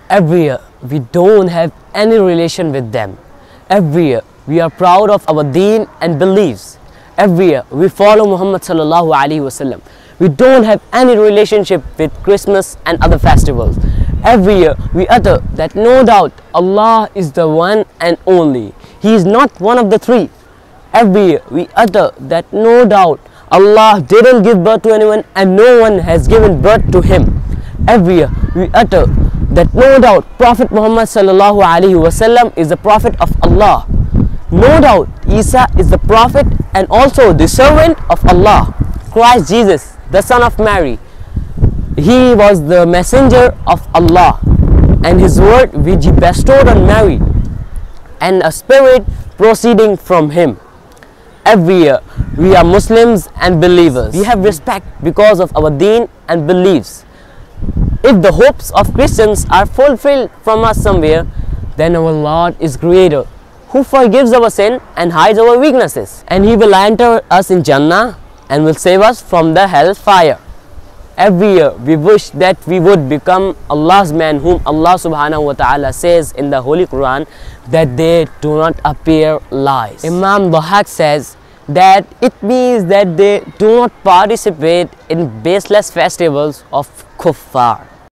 Every year, we don't have any relation with them. Every year, we are proud of our deen and beliefs. Every year, we follow Muhammad sallallahu alaihi wasallam. We don't have any relationship with Christmas and other festivals. Every year, we utter that no doubt Allah is the one and only. He is not one of the three. Every year, we utter that no doubt Allah didn't give birth to anyone and no one has given birth to him. Every year, we utter that no doubt Prophet Muhammad sallallahu alaihi wasallam is the Prophet of Allah. No doubt Isa is the Prophet and also the servant of Allah. Christ Jesus, the son of Mary, he was the messenger of Allah, and his word which he bestowed on Mary, and a spirit proceeding from him. Every year, we are Muslims and believers. We have respect because of our deen and beliefs. If the hopes of Christians are fulfilled from us somewhere, then our Lord is Creator, who forgives our sin and hides our weaknesses. And He will enter us in Jannah and will save us from the hellfire. Every year, we wish that we would become Allah's man, whom Allah subhanahu wa ta'ala says in the Holy Quran that they do not appear lies. Imam Dhahak says that it means that they do not participate in baseless festivals of kuffar.